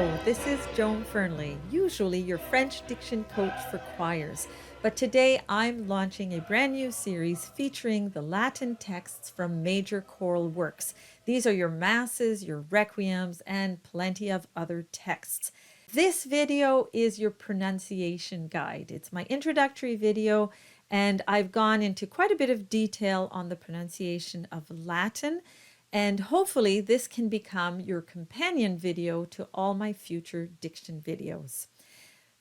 Hello, this is Joan Fernley, usually your French diction coach for choirs. But today I'm launching a brand new series featuring the Latin texts from major choral works. These are your masses, your requiems, and plenty of other texts. This video is your pronunciation guide. It's my introductory video, and I've gone into quite a bit of detail on the pronunciation of Latin. And hopefully this can become your companion video to all my future diction videos.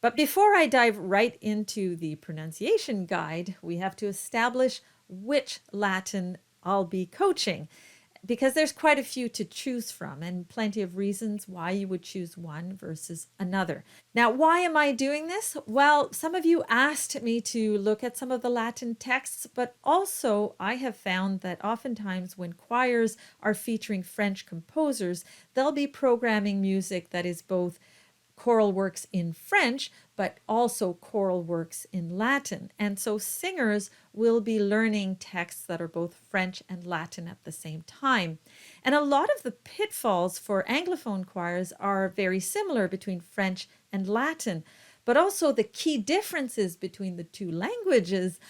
But before I dive right into the pronunciation guide, we have to establish which Latin I'll be coaching, because there's quite a few to choose from and plenty of reasons why you would choose one versus another. Now, why am I doing this? Well, some of you asked me to look at some of the Latin texts, but also I have found that oftentimes when choirs are featuring French composers, they'll be programming music that is both choral works in French, but also choral works in Latin. And so singers will be learning texts that are both French and Latin at the same time. And a lot of the pitfalls for Anglophone choirs are very similar between French and Latin, but also the key differences between the two languages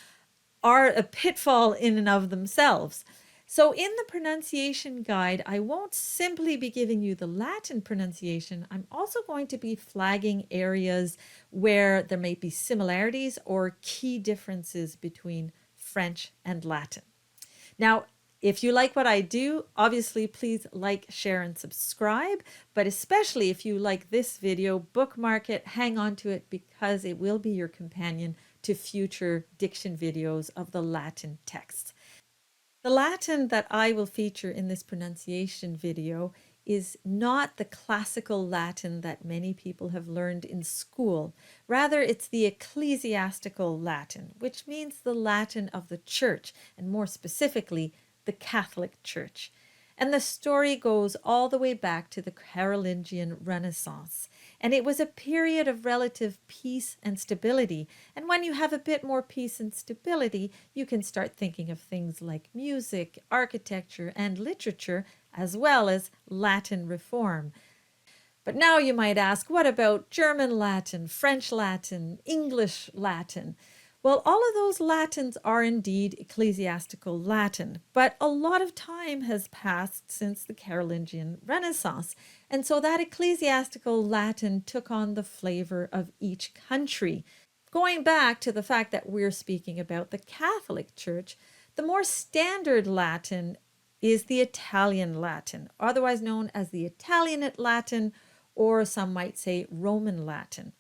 are a pitfall in and of themselves. So in the pronunciation guide, I won't simply be giving you the Latin pronunciation. I'm also going to be flagging areas where there may be similarities or key differences between French and Latin. Now, if you like what I do, obviously please like, share, and subscribe. But especially if you like this video, bookmark it, hang on to it, because it will be your companion to future diction videos of the Latin texts. The Latin that I will feature in this pronunciation video is not the classical Latin that many people have learned in school. Rather, it's the ecclesiastical Latin, which means the Latin of the church, and more specifically, the Catholic Church. And the story goes all the way back to the Carolingian Renaissance. And it was a period of relative peace and stability. And when you have a bit more peace and stability, you can start thinking of things like music, architecture, and literature, as well as Latin reform. But now you might ask, what about German Latin, French Latin, English Latin? Well, all of those Latins are indeed ecclesiastical Latin, but a lot of time has passed since the Carolingian Renaissance, and so that ecclesiastical Latin took on the flavor of each country. Going back to the fact that we're speaking about the Catholic Church, the more standard Latin is the Italian Latin, otherwise known as the Italianate Latin, or some might say Roman Latin.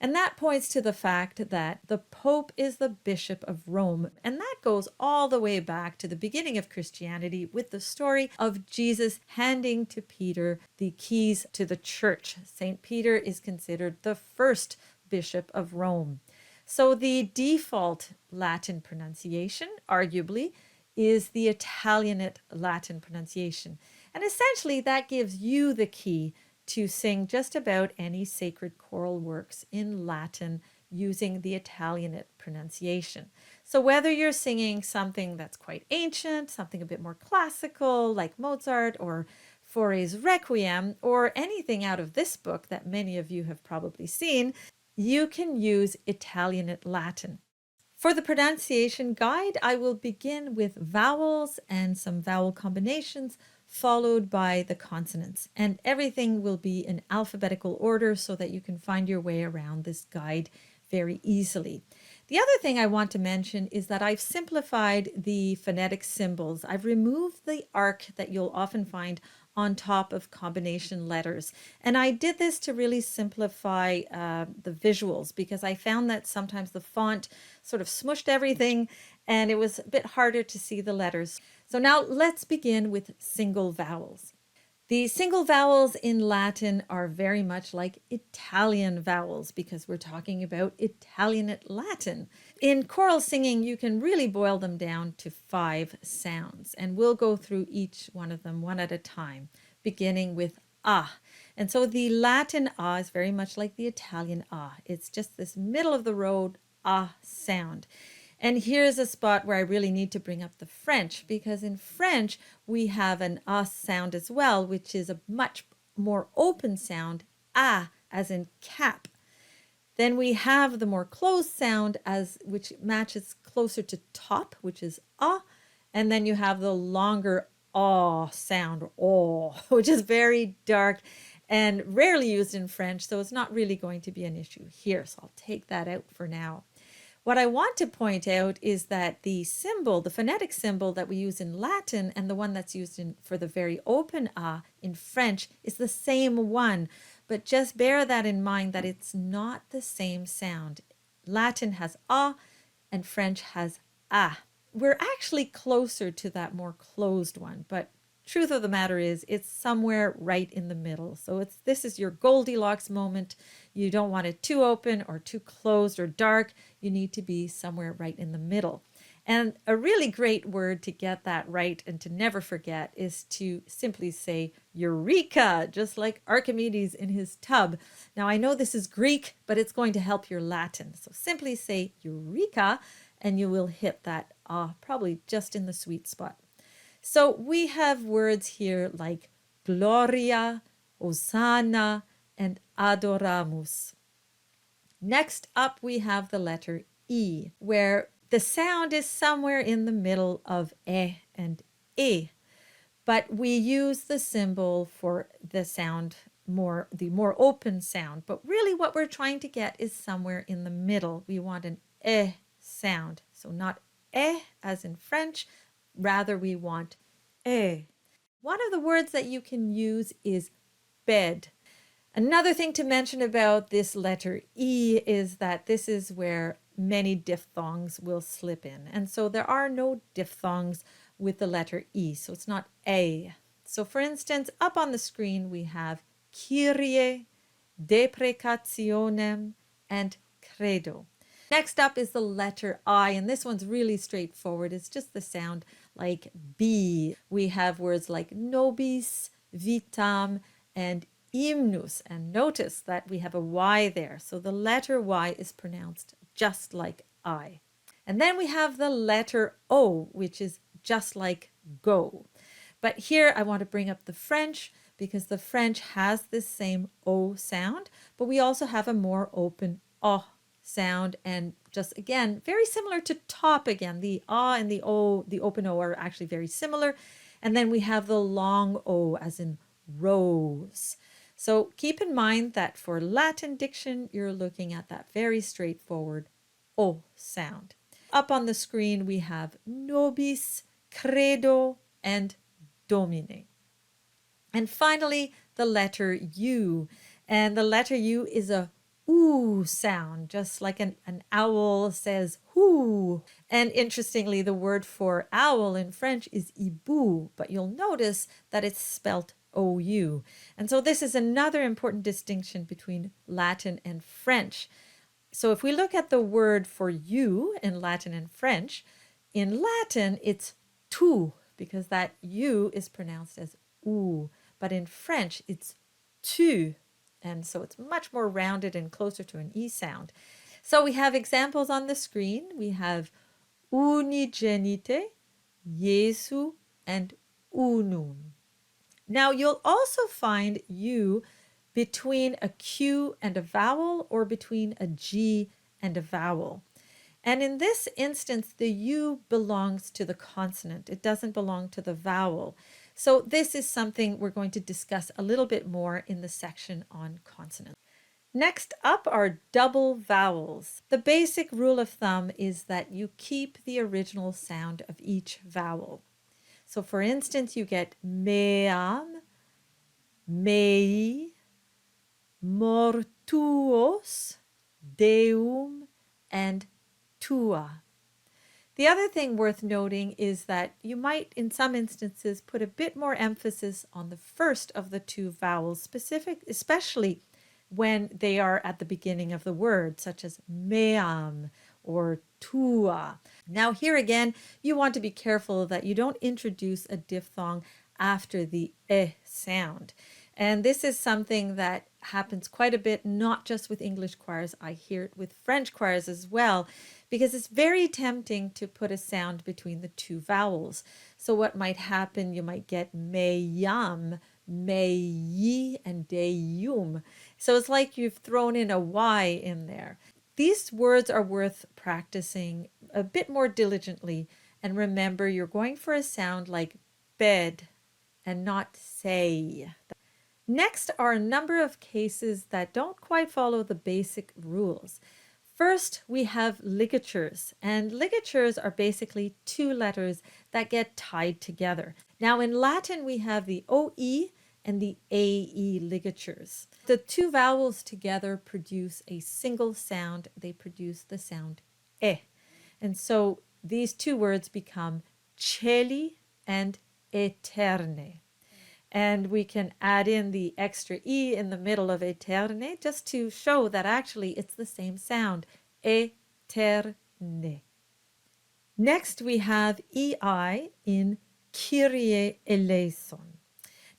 And that points to the fact that the Pope is the Bishop of Rome. And that goes all the way back to the beginning of Christianity with the story of Jesus handing to Peter the keys to the church. St. Peter is considered the first Bishop of Rome. So the default Latin pronunciation, arguably, is the Italianate Latin pronunciation. And essentially that gives you the key to sing just about any sacred choral works in Latin using the Italianate pronunciation. So whether you're singing something that's quite ancient, something a bit more classical like Mozart or Fauré's Requiem, or anything out of this book that many of you have probably seen, you can use Italianate Latin. For the pronunciation guide, I will begin with vowels and some vowel combinations, followed by the consonants. And everything will be in alphabetical order so that you can find your way around this guide very easily. The other thing I want to mention is that I've simplified the phonetic symbols. I've removed the arc that you'll often find on top of combination letters. And I did this to really simplify the visuals, because I found that sometimes the font sort of smushed everything and it was a bit harder to see the letters. So now let's begin with single vowels. The single vowels in Latin are very much like Italian vowels, because we're talking about Italianate Latin. In choral singing, you can really boil them down to 5 sounds, and we'll go through each one of them one at a time, beginning with ah. And so the Latin ah is very much like the Italian ah. It's just this middle of the road ah sound. And here's a spot where I really need to bring up the French, because in French we have an ah sound as well, which is a much more open sound ah, as in cap. Then we have the more closed sound which matches closer to top, which is ah. And then you have the longer ah sound, oh, which is very dark and rarely used in French. So it's not really going to be an issue here. So I'll take that out for now. What I want to point out is that the symbol, the phonetic symbol that we use in Latin and the one that's used for the very open ah in French is the same one. But just bear that in mind that it's not the same sound. Latin has ah and French has ah. We're actually closer to that more closed one, but truth of the matter is it's somewhere right in the middle. So this is your Goldilocks moment. You don't want it too open or too closed or dark. You need to be somewhere right in the middle. And a really great word to get that right and to never forget is to simply say eureka, just like Archimedes in his tub. Now I know this is Greek, but it's going to help your Latin. So simply say eureka and you will hit that ah, probably just in the sweet spot. So we have words here like Gloria, Hosanna, and Adoramus. Next up, we have the letter E, where the sound is somewhere in the middle of and E. But we use the symbol for the sound the more open sound. But really what we're trying to get is somewhere in the middle. We want an sound. So not as in French, rather we want One of the words that you can use is bed. Another thing to mention about this letter E is that this is where many diphthongs will slip in. And so there are no diphthongs with the letter E, so it's not A. So for instance, up on the screen we have Kyrie, deprecationem, and credo. Next up is the letter I, and this one's really straightforward. It's just the sound like B. We have words like nobis, vitam, and hymnus. And notice that we have a Y there. So the letter Y is pronounced just like I. And then we have the letter O, which is just like go. But here I want to bring up the French because the French has this same O sound, but we also have a more open O sound, and just again very similar to top. Again, the ah and the o, the open o, are actually very similar. And then we have the long o as in rose. So keep in mind that for Latin diction you're looking at that very straightforward o sound. Up on the screen we have nobis, credo, and domine. And finally the letter U, and the letter U is a ooh sound, just like an owl says whoo. And interestingly, the word for owl in French is hibou, but you'll notice that it's spelt O-U. And so this is another important distinction between Latin and French. So if we look at the word for you in Latin and French, in Latin it's tu, because that U is pronounced as oo, but in French it's tu. And so it's much more rounded and closer to an E sound. So we have examples on the screen. We have unigenite, Jesu, and unum. Now you'll also find U between a Q and a vowel, or between a G and a vowel. And in this instance, the U belongs to the consonant. It doesn't belong to the vowel. So this is something we're going to discuss a little bit more in the section on consonants. Next up are double vowels. The basic rule of thumb is that you keep the original sound of each vowel. So for instance, you get meam, mei, mortuos, deum, and tua. The other thing worth noting is that you might, in some instances, put a bit more emphasis on the first of the two vowels, especially when they are at the beginning of the word, such as meam or tua. Now here again, you want to be careful that you don't introduce a diphthong after the sound. And this is something that happens quite a bit, not just with English choirs. I hear it with French choirs as well, because it's very tempting to put a sound between the two vowels. So what might happen, you might get meyam, mei and deum. So it's like you've thrown in a Y in there. These words are worth practicing a bit more diligently. And remember, you're going for a sound like bed and not say. Next are a number of cases that don't quite follow the basic rules. First, we have ligatures, and ligatures are basically two letters that get tied together. Now, in Latin, we have the OE and the AE ligatures. The two vowels together produce a single sound. They produce the sound E. And so these two words become celi and eterne. And we can add in the extra E in the middle of eterne just to show that actually it's the same sound, eterne. Next, we have EI in Kyrie eleison.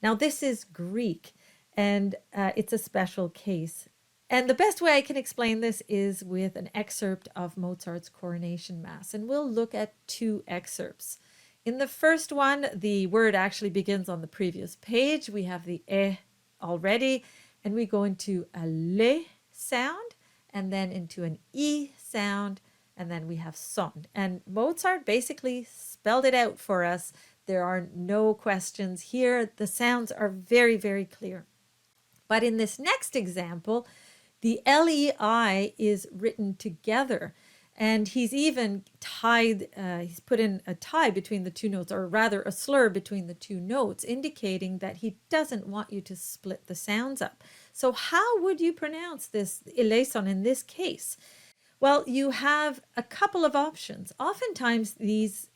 Now, this is Greek, and it's a special case. And the best way I can explain this is with an excerpt of Mozart's Coronation Mass. And we'll look at two excerpts. In the first one, the word actually begins on the previous page. We have the E already, and we go into a le sound, and then into an E sound, and then we have son. And Mozart basically spelled it out for us. There are no questions here. The sounds are very, very clear. But in this next example, the LEI is written together. And he's even tied, he's put in a tie between the two notes, or rather a slur between the two notes, indicating that he doesn't want you to split the sounds up. So how would you pronounce this eleison in this case? Well, you have a couple of options. Oftentimes, these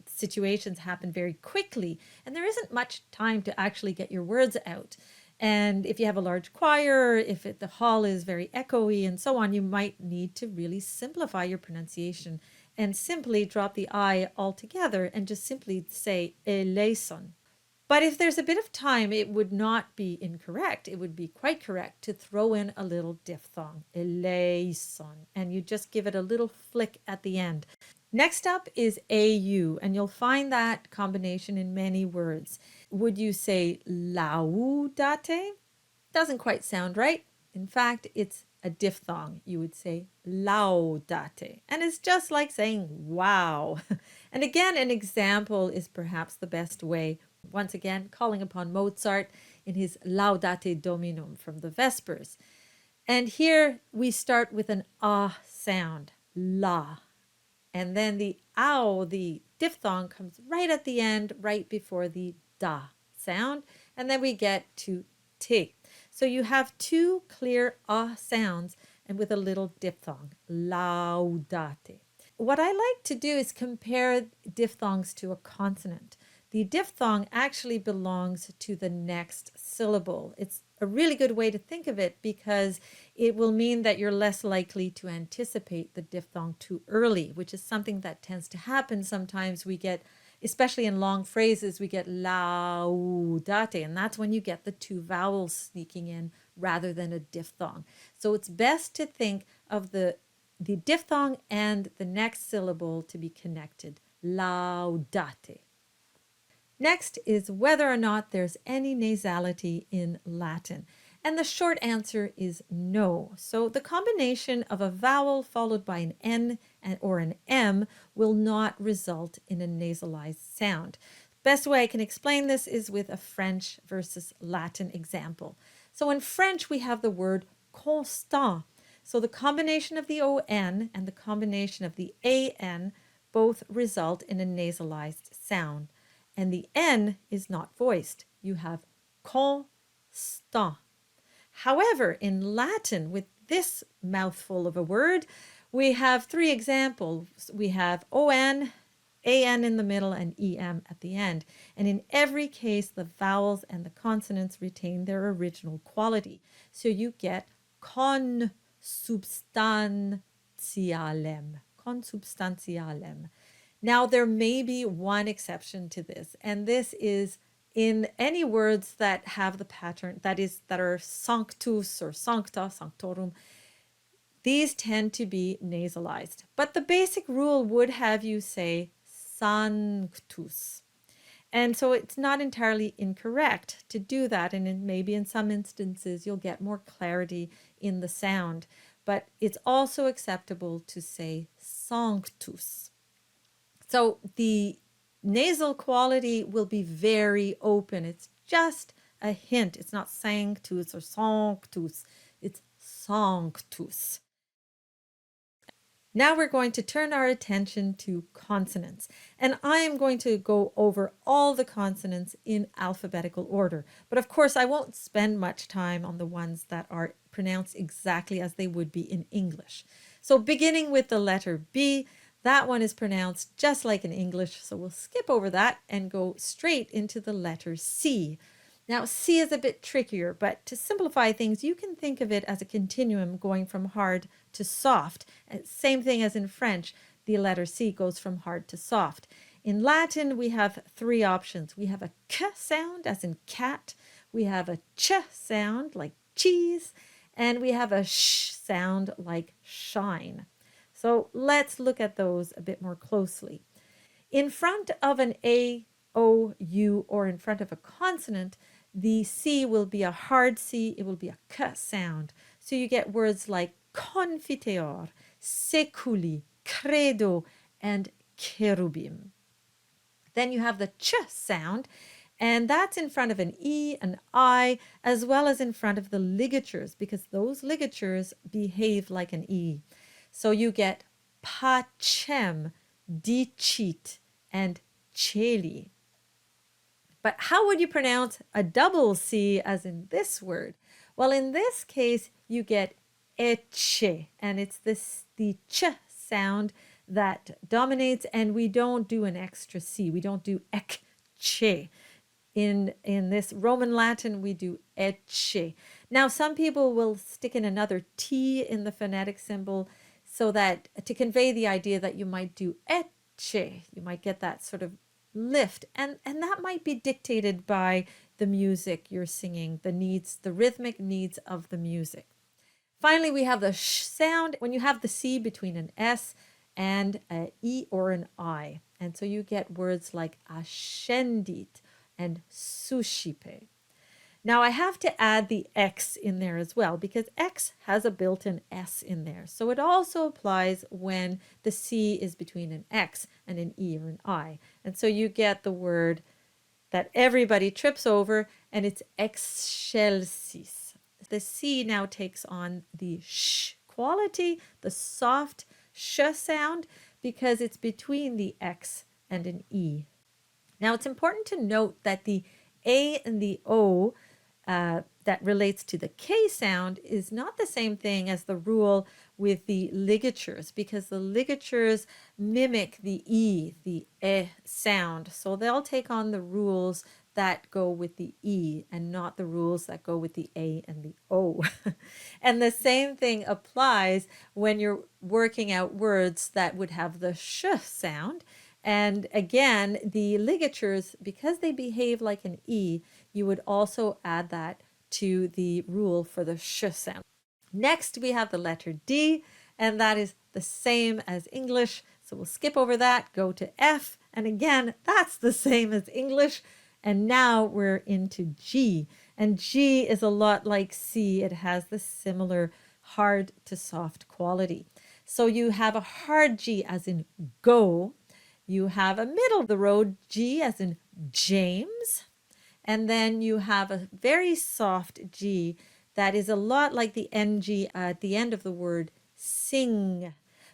situations happen very quickly, and there isn't much time to actually get your words out. And if you have a large choir, if the hall is very echoey and so on, you might need to really simplify your pronunciation and simply drop the I altogether and just simply say eleison. But if there's a bit of time, it would not be incorrect. It would be quite correct to throw in a little diphthong, eleison, and you just give it a little flick at the end. Next up is AU, and you'll find that combination in many words. Would you say laudate? Doesn't quite sound right. In fact, it's a diphthong. You would say laudate. And it's just like saying wow. And again, an example is perhaps the best way. Once again, calling upon Mozart in his Laudate Dominum from the Vespers. And here we start with an ah sound, la. And then the ow, the diphthong, comes right at the end, right before the da sound. And then we get to t. So you have two clear ah sounds and with a little diphthong, laudate. What I like to do is compare diphthongs to a consonant. The diphthong actually belongs to the next syllable. It's a really good way to think of it because it will mean that you're less likely to anticipate the diphthong too early, which is something that tends to happen. Sometimes we get, especially in long phrases, we get laudate, and that's when you get the two vowels sneaking in rather than a diphthong. So it's best to think of the diphthong and the next syllable to be connected, laudate. Next is whether or not there's any nasality in Latin. And the short answer is no. So the combination of a vowel followed by an N or an M will not result in a nasalized sound. Best way I can explain this is with a French versus Latin example. So in French, we have the word constant. So the combination of the ON and the combination of the AN both result in a nasalized sound. And the N is not voiced. You have constant. However, in Latin, with this mouthful of a word, we have three examples. We have ON, AN in the middle, and EM at the end. And in every case, the vowels and the consonants retain their original quality. So you get consubstantialem. Consubstantialem. Now, there may be one exception to this, and this is in any words that have the pattern, that are sanctus or sancta, sanctorum. These tend to be nasalized. But the basic rule would have you say sanctus. And so it's not entirely incorrect to do that. And maybe in some instances, you'll get more clarity in the sound. But it's also acceptable to say sanctus. So the nasal quality will be very open. It's just a hint. It's not sanctus or sanctus. It's sanctus. Now we're going to turn our attention to consonants. And I am going to go over all the consonants in alphabetical order. But of course, I won't spend much time on the ones that are pronounced exactly as they would be in English. So beginning with the letter B, that one is pronounced just like in English. So we'll skip over that and go straight into the letter C. Now, C is a bit trickier, but to simplify things, you can think of it as a continuum going from hard to soft. Same thing as in French, the letter C goes from hard to soft. In Latin, we have three options. We have a K sound, as in cat. We have a Ch sound, like cheese. And we have a Sh sound, like shine. So let's look at those a bit more closely. In front of an A, O, U, or in front of a consonant, the C will be a hard C. It will be a K sound. So you get words like confiteor, seculi, credo, and cherubim. Then you have the Ch sound, and that's in front of an E, an I, as well as in front of the ligatures, because those ligatures behave like an E. So you get pacem, dicit, and celi. But how would you pronounce a double C as in this word? Well, in this case, you get eche, and it's the ch sound that dominates, and we don't do an extra C. We don't do ecce. In this Roman Latin, we do ecce. Now, some people will stick in another T in the phonetic symbol so that to convey the idea that you might do ecce, you might get that sort of lift, and that might be dictated by the music you're singing, the rhythmic needs of the music. Finally, we have the sh sound when you have the C between an S and an E or an I. And so you get words like ascendit and suscipe. Now I have to add the X in there as well because X has a built-in S in there. So it also applies when the C is between an X and an E or an I. And so you get the word that everybody trips over, and it's excelsis. The C now takes on the sh quality, the soft sh sound, because it's between the X and an E. Now it's important to note that the A and the O that relates to the K sound is not the same thing as the rule with the ligatures, because the ligatures mimic the E, the sound. So they'll take on the rules that go with the E and not the rules that go with the A and the O. And the same thing applies when you're working out words that would have the sh sound. And again, the ligatures, because they behave like an E, you would also add that to the rule for the sh sound. Next, we have the letter D, and that is the same as English. So we'll skip over that, go to F, and again, that's the same as English. And now we're into G, and G is a lot like C. It has the similar hard to soft quality. So you have a hard G as in go. You have a middle of the road G as in James. And then you have a very soft G that is a lot like the NG at the end of the word sing.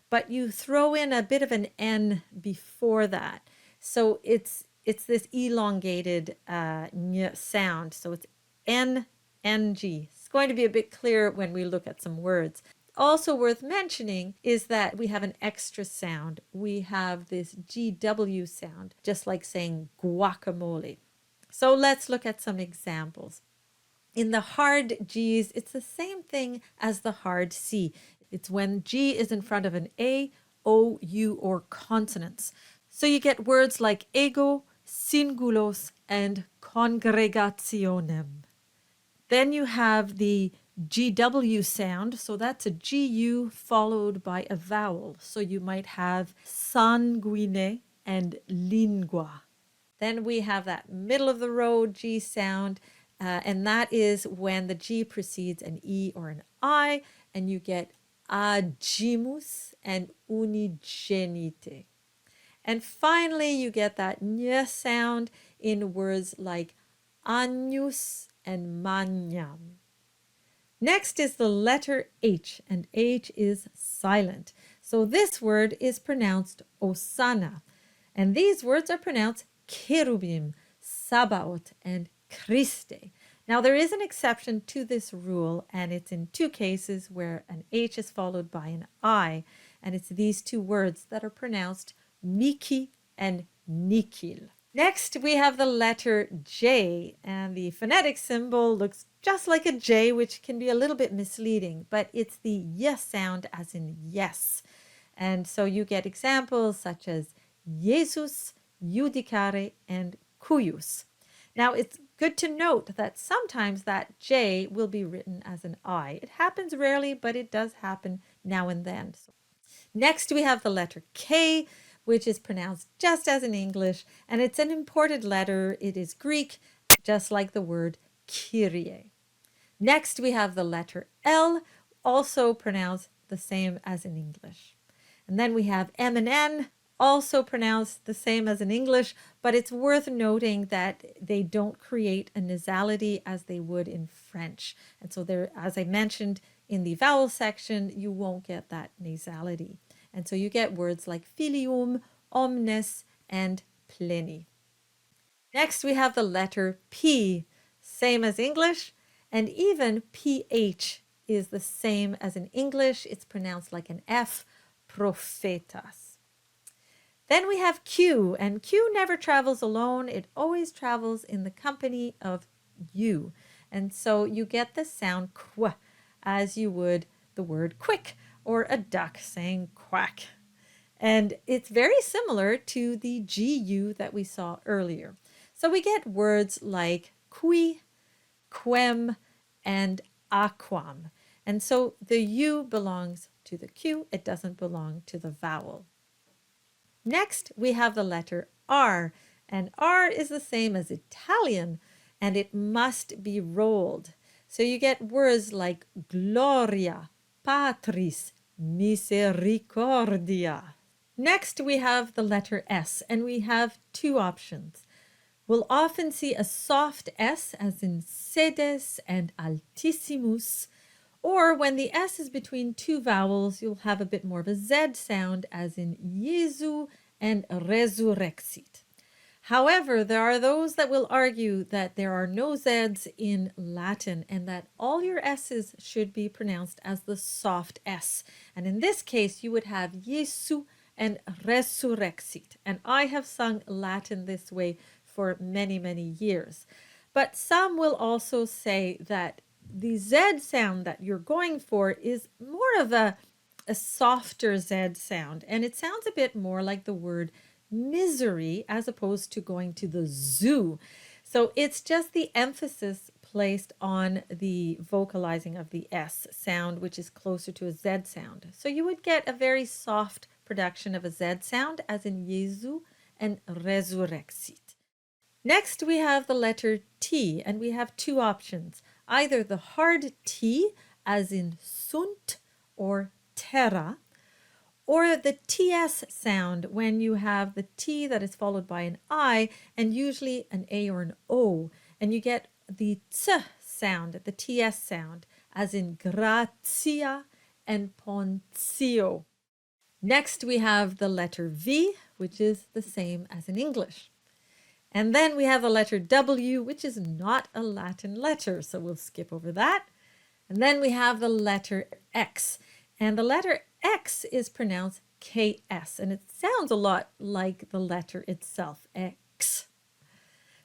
But you throw in a bit of an N before that. So it's this elongated ny sound. So it's NNG. It's going to be a bit clearer when we look at some words. Also worth mentioning is that we have an extra sound. We have this GW sound, just like saying guacamole. So let's look at some examples. In the hard G's, it's the same thing as the hard C. It's when G is in front of an A, O, U, or consonants. So you get words like ego, singulos, and congregationem. Then you have the GW sound, so that's a GU followed by a vowel. So you might have sanguine and lingua. Then we have that middle of the road G sound, and that is when the G precedes an E or an I, and you get agimus and unigenite. And finally, you get that ny sound in words like agnus and magnam. Next is the letter H, and H is silent. So this word is pronounced Osana. And these words are pronounced Cherubim, Sabaoth, and Christe. Now there is an exception to this rule, and it's in two cases where an H is followed by an I, and it's these two words that are pronounced Miki and Nikil. Next, we have the letter J, and the phonetic symbol looks just like a J, which can be a little bit misleading, but it's the Y sound as in yes. And so you get examples such as Jesus, judicare, and cuius. Now, it's good to note that sometimes that J will be written as an I. It happens rarely, but it does happen now and then. Next, we have the letter K, which is pronounced just as in English, and it's an imported letter. It is Greek, just like the word Kyrie. Next, we have the letter L, also pronounced the same as in English. And then we have M and N, also pronounced the same as in English, but it's worth noting that they don't create a nasality as they would in French. And so there, as I mentioned in the vowel section, you won't get that nasality. And so you get words like filium, omnes, and pleni. Next, we have the letter P, same as English, and even PH is the same as in English. It's pronounced like an F, prophetas. Then we have Q, and Q never travels alone. It always travels in the company of U. And so you get the sound qu as you would the word quick, or a duck saying quack. And it's very similar to the GU that we saw earlier. So we get words like qui, quem, and aquam. And so the U belongs to the Q. It doesn't belong to the vowel. Next, we have the letter R, and R is the same as Italian, and it must be rolled. So you get words like gloria, patris, misericordia. Next, we have the letter S, and we have two options. We'll often see a soft S as in sedes and altissimus, or when the S is between two vowels, you'll have a bit more of a Z sound as in Jesu and resurrexit. However, there are those that will argue that there are no Zs in Latin and that all your S's should be pronounced as the soft S. And in this case, you would have Jesu and resurrexit. And I have sung Latin this way for many, many years. But some will also say that the Z sound that you're going for is more of a softer Z sound. And it sounds a bit more like the word misery as opposed to going to the zoo. So it's just the emphasis placed on the vocalizing of the S sound, which is closer to a Z sound. So you would get a very soft production of a Z sound as in Jesu and resurrexit. Next, we have the letter T, and we have two options. Either the hard T, as in sunt or terra, or the TS sound when you have the T that is followed by an I and usually an A or an O, and you get the T sound, the TS sound, as in gratia and pontio. Next, we have the letter V, which is the same as in English. And then we have the letter W, which is not a Latin letter, so we'll skip over that. And then we have the letter X, and the letter X is pronounced KS, and it sounds a lot like the letter itself, X.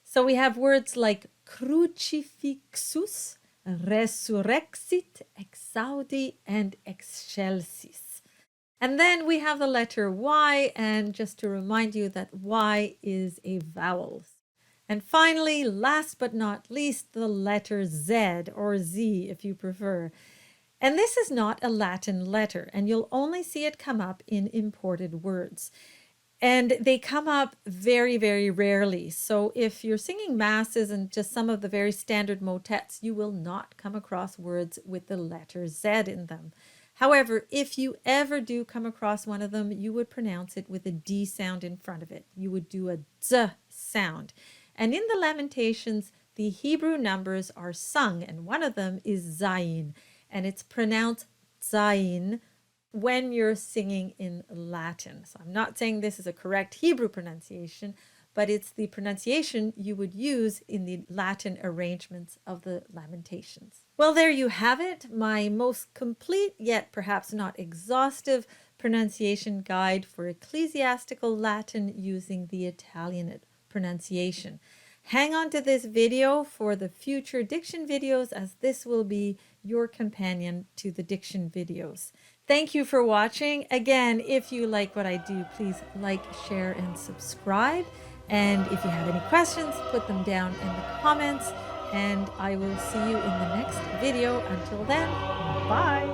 So we have words like crucifixus, resurrexit, exaudi, and excelsis. And then we have the letter Y, and just to remind you that Y is a vowel. And finally, last but not least, the letter Z, or Z if you prefer. And this is not a Latin letter, and you'll only see it come up in imported words. And they come up very, very rarely. So if you're singing masses and just some of the very standard motets, you will not come across words with the letter Z in them. However, if you ever do come across one of them, you would pronounce it with a D sound in front of it. You would do a Z sound. And in the Lamentations, the Hebrew numbers are sung, and one of them is Zayin, and it's pronounced Zayin when you're singing in Latin. So I'm not saying this is a correct Hebrew pronunciation, but it's the pronunciation you would use in the Latin arrangements of the Lamentations. Well, there you have it, my most complete yet perhaps not exhaustive pronunciation guide for ecclesiastical Latin using the Italianate pronunciation. Hang on to this video for the future diction videos, as this will be your companion to the diction videos. Thank you for watching. Again, if you like what I do, please like, share, and subscribe. And if you have any questions, put them down in the comments, and I will see you in the next video. Until then, bye.